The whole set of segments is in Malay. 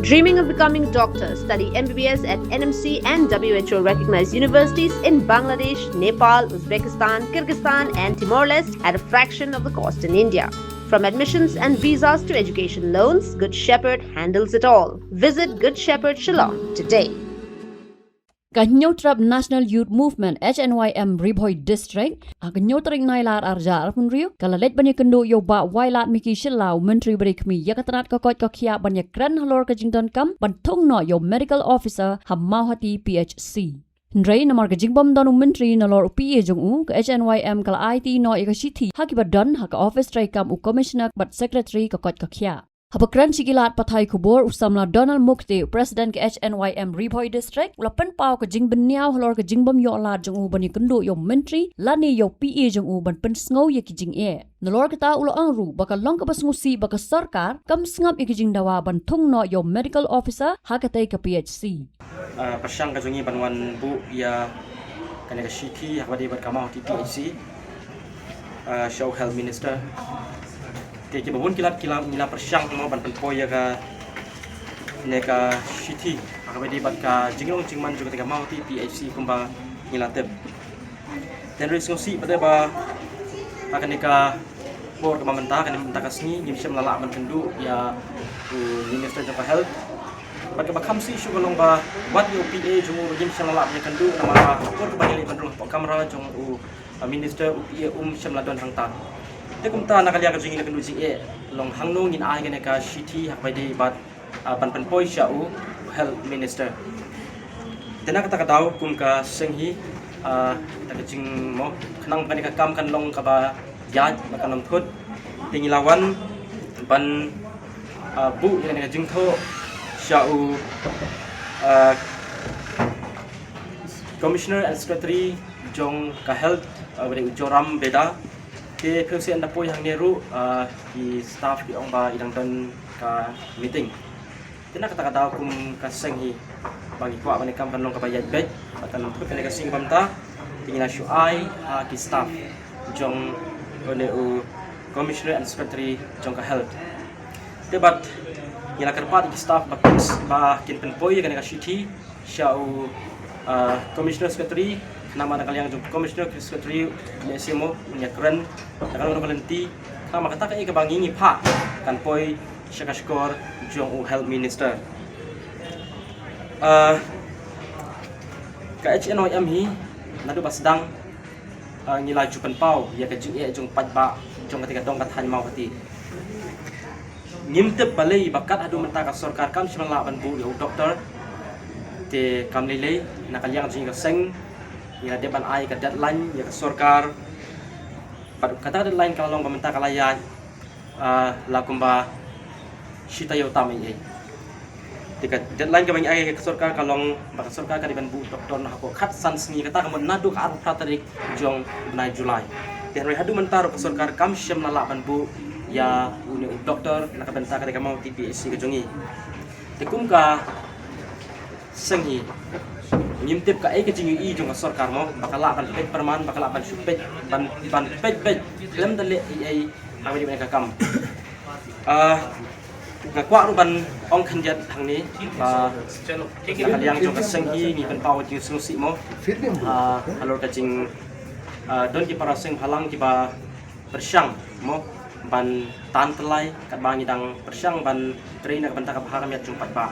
Dreaming of becoming a doctor, study MBBS at NMC and WHO recognized universities in Bangladesh, Nepal, Uzbekistan, Kyrgyzstan, and Timor-Leste at a fraction of the cost in India. From admissions and visas to education loans, Good Shepherd handles it all. Visit Good Shepherd Shillong today. Kanyotrap National Youth Movement HNYM Riboy District Kanyotrap Nailar Arjar Punrio Kalalet Banyakando Yoba Wailat Miki Shilau Menteri Berikmi Yakatrat Kokot Kokia Banyakran Halor Kajington Kam Bantung no Yo Medical Officer Hamauhati PHC Ndray namar Kajingbom Donu Menteri Nalor PA Jong ke HNYM Kala IT no Yakashiti Hakibadan Haka Office Tray Kam U Commissioner But Secretary Kokot Kokia Habakran sigilat patay kubor usamla Donald Mukti President ke HNYM Riboy District ulapan pau ke jing beniau halor ke jing bom yo lat jong u bani kendo yo menteri lani yo PA jong u ban pen sngo ye ki jing e nalor kita ulo angru bakal long ke basngusi bakal sarkar kam sngap ye ki jing dawa ban thung no yo medical officer hakatay ke PHC pasyang ka jongi banwan bu ya kana ka shiti habadi bat kamau ti PHC show health minister Kaya babun kilat nila persyang mo ban penpoya ka neka shiti akabedi bat ka jinglong jingman juga tega mau ti PHC kumba nila teb dan resolusi pada ba akan neka por ka mamenta kan mamenta ka sni nim syam lala ban kendu ya minister of health bat ka bakam si syugalong ba wat yo PA jungu nim syam lala ban kendu nama por ka banyali ban ro kamera jong minister PA syam ladon hangta kumta nakalia ka jingin kan uji long hangno ngin ai gane ka shiti hak bai dei bat ban pen poi sha u health minister tena kata ka daw kum ka senghi ta ka jing mo khnang ban ka kam kan long ka ba ya ba kan thut tingilawan ban bu gane ka jing tho sha u commissioner and secretary jong ka health bai joram beda ke persen da poi hang neru di staff di ongba idang don ka meeting tena kata kata kum ka senghi bagi kwa bani kam kan long ka bayat bet akan put ka sing bamta tingina shu ai ki staff jong one u commissioner and secretary jong ka health debat ila karpat ki staff ba kin pen poi ka shiti shau commissioner secretary nama nak kalian jom commissioner secretary lesimo punya keren kalau orang lenti nama kata kai ke bangingi pak kan poi syakashkor jong u health minister ka HNYM hi nadu basdang ngilaju penpau ya ke jong patba jong ketika dong kathan mau hati ngimtep balai bakat adu menta ka sarkar kam shmala ban bu yo doktor te kamlele nakaliang jing ka seng ya depan ai ke deadline ya ke sarkar kata deadline kalau long pemerintah kalaya lakumba shita yo tamai ai tika deadline ke bang ai ke sarkar kalau bak sarkar ka diban bu doktor na ko khat san sni kata ka nadu ka ar pratarik jong na Julai ten re hadu mentar ke sarkar kam syam lala ban bu ya uni doktor na ka benta ka mau TPC ke jongi tikum ka sengi ngimtip ka ke jingi i jong sarkar mo bakala ban pet perman bakala ban supet ban pet lem dale ai awi di ka kam ngakwa ruban ong khanjat hang ni kaliang jong sengi ni ban paw jing susi mo halor ka jing don ki para seng halang ki ba persyang mo ban tan telai kat bangi dang persyang ban trainer ban tak bahar miat jumpat ba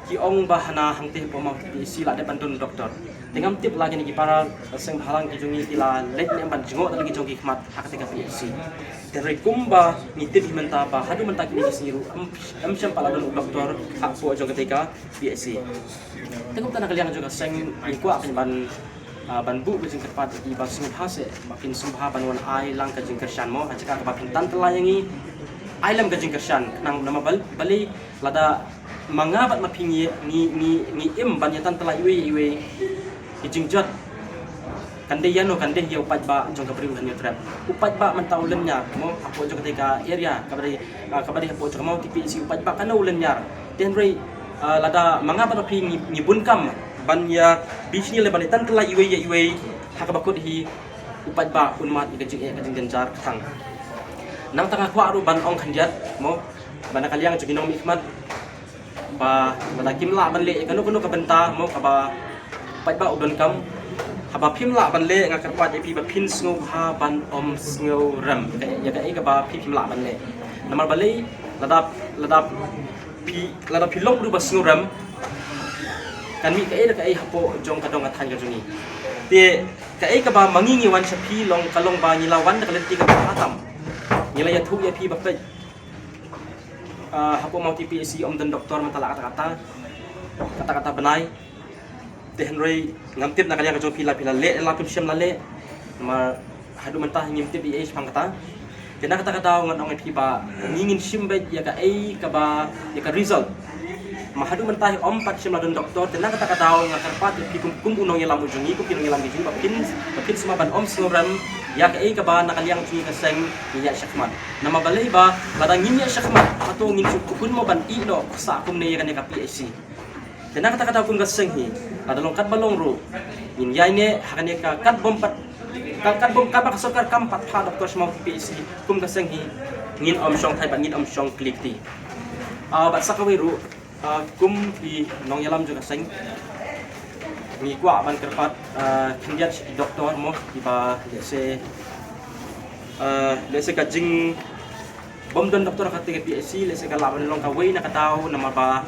ki ong bahana hangte pomau ti sila de bandun doktor tingam tip lagi ni para seng halang ki jungi tila let ne ban jingo lagi jongi khmat hakate ka PHC dari kumba ni tip menta ba hadu menta ki siru am syam pala don doktor hak po jong ketika PHC tengok tanah kalian juga seng ku akan ban bu bijing kerpat di basung hase makin subha banwan ai lang ka jing kersyan mo acaka ka bakin tan telayangi ai lam ka jing kersyan nang nama bali lada mangabat mapingi ni im banyatan telah iwe kijingjat kande yano kande hiu upat ba jong kapri hanyo trap upat ba mentaulennya mo apo jong ketika area kabari apo jong mau TPC upat ba kana ulennya den rei lada mangabat mapingi ni bunkam banya bisni le banitan telah iwe hakabakut hi upat ba unmat ikajing janjar tang nang tengah kwa ru ban ong khanjat mo ban kaliang ju ginong mikmat ba bada kimla ban le kanu ka benta mo ka ba pai ba udon kam haba phimla ban le nga ka kwat pi ba phin sngo ha ban om sngo ram ya ka ba phimla ban le namar balai ladap pi long ru ba sngo ram kan mi ka hapo jong kadong athan ka jungi te ka ba mangingi wan sapi long kalong ba nilawan ka lenti ka hatam nila ya thu ya pi ba pe hapo mau TPSC om dan doktor mentala kata-kata benai te Henry ngamtip na kalian ka jong pila le la pim syam la le mar hadu mentah ngimtip di pang kata kena kata-kata ngan ong pi ba ngingin simbe ya ka ba ya ka result mahadu mentah om pat syam la dan doktor kena kata-kata ngan karpat pi kum unong yelam ujungi kum kinong yelam dijun ba pin semua ban om snoram ya ka ba nakaliang ki ka seng niya syakman nama balai ba ladang niya syakman atau ngin sukun mo ban ino sa kum ne kan ka PSC kena kata-kata kum ka seng hi adalong kat balong ru in yai ne hakane ka kat bom kat ba kasokar kam pat pha doktor semua PSC kum ka seng hi ngin om syong thai ban ngin om syong klik ti bat sakawi ru kum pi nong yalam juga seng mi kwa ban kerpat kendiat doktor mo iba lese kajing bom don doktor kata PSC lese kalaban long kawai na katau nama ba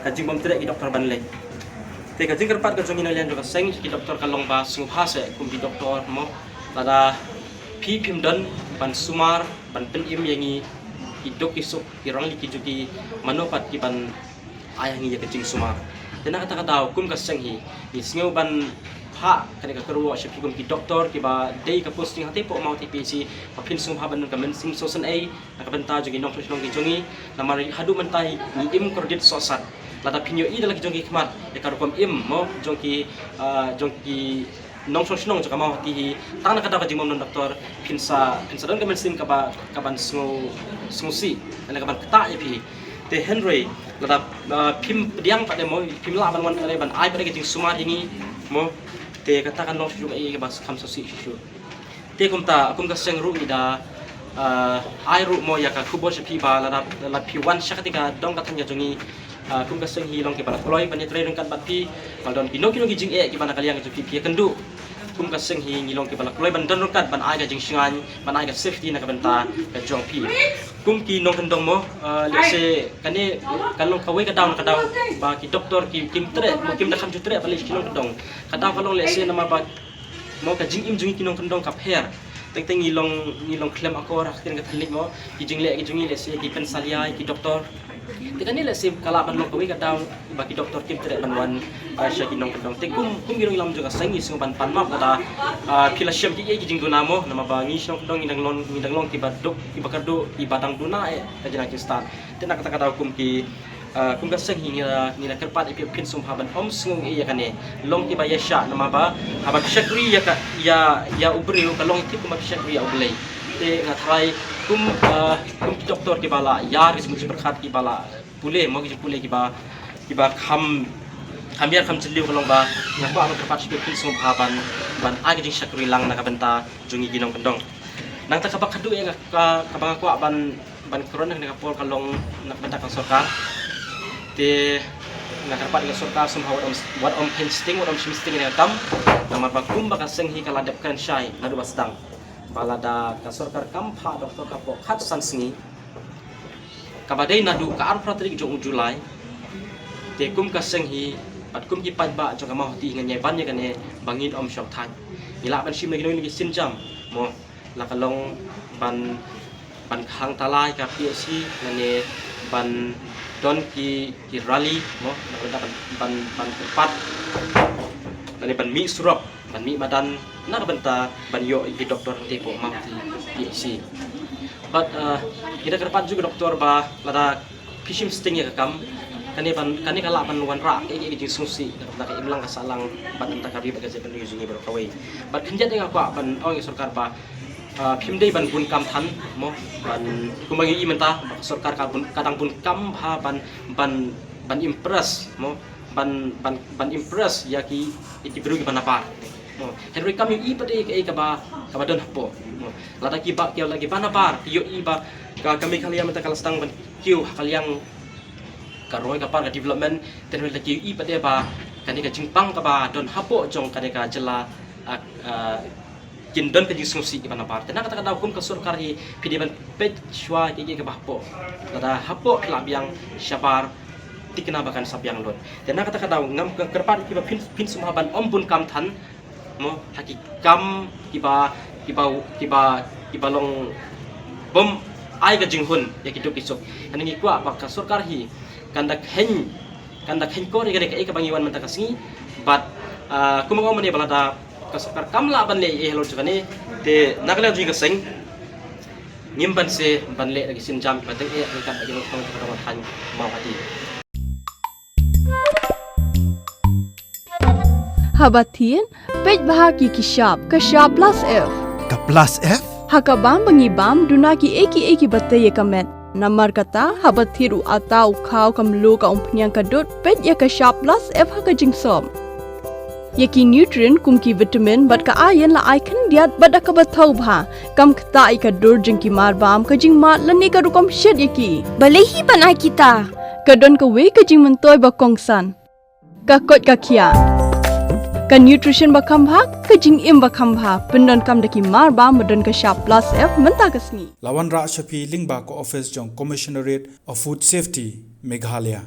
kajing bom tere doktor ban le te kajing kerpat kajong inalian juga seng ki doktor kalong ba sungha se kum bi doktor mo tada pi pim don ban sumar ban pen im yangi idok isuk irang liki juki manopat ki ban ayangi ya kajing sumar tena kata kum ka seng hi ni sngo ban pha kane ka kerwo sha pi kum ki doktor ki ba dei ka posting hate po mau TPC pa phin sung ha ban ka men sing sosan ai ka benta jogi nong nong ki jongi namari hadu mentai ni im kredit sosat lada pinyo i dalaki jongi khmat e ka rukom im mo jongki nong nong joka mau ti tang na ka jing mom doktor pinsa don ka men sing ka ban sngo si ana ka ban kata ya pi te Henry lada pim diang pada mo pim la ban wan kale ban ai pada jing sumar ini mo te katakan no shu ai ke bas kham sosi shu te kum ka seng ru ida ai ru mo ya ka kubo shi pi ba la pi wan shakatika dong ka thanya jongi kum ka seng hi long ke bala kloi ban tre rong kan bat pi bal don kino jing e ki bana kaliang ju pi kendu kum ka seng hi ngilong ke bala kloi ban don rong kan ban ai ga jing singan ban ai ga safety na ka benta ka jong pi kum ki nong kendong mo lese kane kalong kawai ka daw ba ki doktor ki kim tre mo kim da kham ju tre bali ki nong kendong ka daw kalong lese nama ba mo ka jing im jungi ki nong kendong ka pher teng ngilong klem akor akhir ka thlik mo ki jing le ki jungi lese ki pen saliai ki doktor tikani lese kala ban long kawai ka daw ba ki doktor kim tre ban wan sha ki nong kendong te kum girong lam juga sangi sung ban pan ma kada pila syam ki ki jing duna mo nama ba ngi song kendong ngidang long ki baduk ki bakardo ki batang duna ka jina ki stan tena kata hukum ki kum ka seng hinga ni na kerpat ipi pin sum haban om sung e yakane long ki ba yasha nama ba haba shakri ya ubri ka long tip kum shakri ya ublei te ngathai kum doktor ki bala yar ki smuji berkhat ki bala pule mo ki pule ki ba kham biar kham jeliu kalong ba ngapa ang kerpat pin sum haban ban agi jing shakri lang na ka benta jungi ginong kendong nang ta kabak kadu ya ka bang kwa ban korona ka pol kalong nak benta ka sorkar te nakarpat ka sorkar sum wat om pensting wat om shimsting ni kam nama bakum baka seng hi kala dapkan syai nadu basdang balada ka sorkar kam pha doktor ka po khat san singi kabadai nadu ka ar pratrik jong Julai te kum ka seng hi pat kum ki pat ba jong ma hoti nganye ban ye kane bangin om shok than ila ban shim lagi ni sin jam mo la kalong ban khang talai ka PSC ngane ban don ki rally mo ban tepat dari ban mi surap ban mi madan na benta ban yo ki doktor tipo mam ti PSC but kita kerpat juga doktor ba lada fishing sting ya kam kani kala ban wan ra ki ji susi na ka imlang ka salang ban ta ka bi ba ka je ban using bro kawai but kinja dengan aku ban ong sarkar ba phim dei ban bun kam than mo ban kumangi imenta sarkar ka bun kadang bun kam ha ban impress mo ban impress ya ki iti bru ki banapa Henry kami I pati ka ba don hapo. Lada ki ba lagi bana bar yo I ba kami kalian mata kalastang ban kiu kalian karoi ka par ka development ten lagi I pati ba kani ka jingpang ka ba don hapo jong kani ka jela kindon ka jingsusi ibana par tena kata kata hukum ka surkari pidiban pet shwa ki ka hapo lada hapo klab yang syabar tikna bakan sabyang lon tena kata kata ngam kerpan ki ba pin sumaban ombun kam than mo hakikam kiba long bom ai ga jinghun ya kitu kisuk ani kwa ba ka surkar hi kandak hen ko re ga ka bangiwan manta kasngi but kumango mane balada ka surkar kamla ban le helor chukane te nagla ji ga seng nyimban se ban le lagi sin jam pateng ka ba yo tong ka han mau hati Habatin, pej bahagi kishab, kashab plus F. Ka plus F? Hakabam bangibam duna ki eki batte ye kamet. Namar kata habathiru atau khau kamlu ka umpnyang kadut pej ya kashab plus F haka jingsom. Yaki nutrient kum ki vitamin bat ka iron la icon diat bat ka bathau bha kam khta I ka dur jing ki mar bam ka jing mat lani ka rukom shed yaki. Balehi panai kita. Kadon ka we ka jing mentoy ba kongsan. Ka kot ka kia. Ka nutrition bakam bha ka jing im bakam bha pendon kam daki mar ba madon ka sharp plus F menta kasni Lawan Ra Shafi Lingba ko office jong Commissionerate of Food Safety Meghalaya